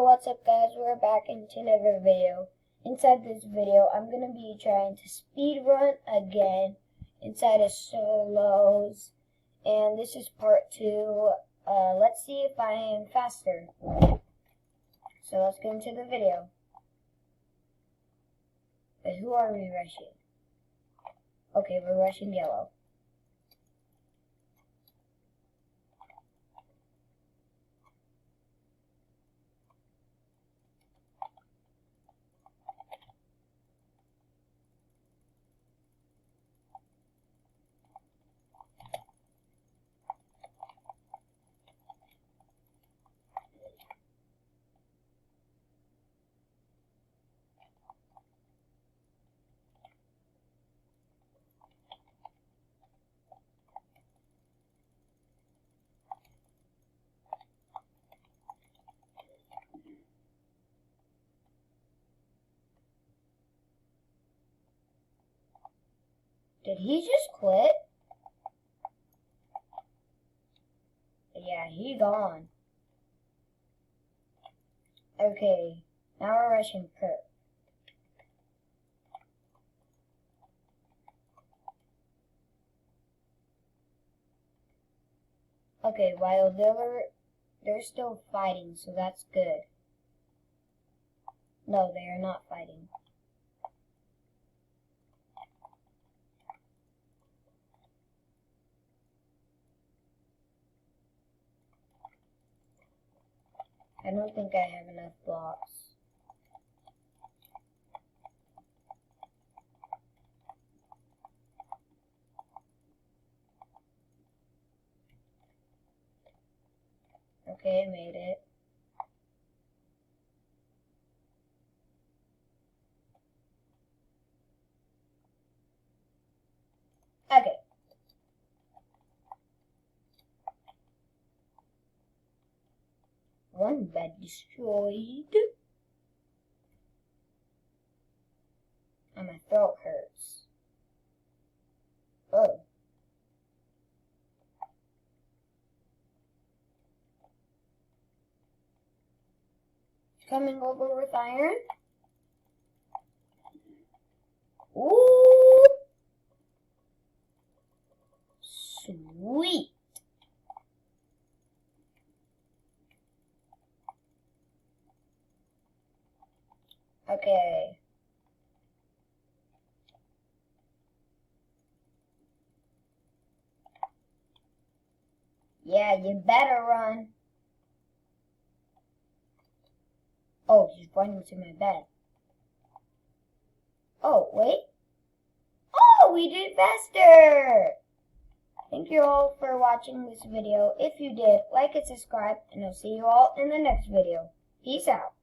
what's up guys, we're back into another video. Inside this video, I'm going to be trying to speed run again inside of solos. And this is part 2. Let's see if I am faster. So let's get into the video. But who are we rushing? Okay, we're rushing yellow. Did he just quit? Yeah, he gone. Okay, now we're rushing Perp. Okay, while they're still fighting, so that's good. No, they are not fighting. I don't think I have enough blocks. Okay, I made it. Okay. One bed destroyed. And my throat hurts. Oh. Coming over with iron. Ooh. Sweet. Okay. Yeah, you better run. Oh, he's running to my bed. Oh, wait. Oh, we did faster. Thank you all for watching this video. If you did, like and subscribe, and I'll see you all in the next video. Peace out.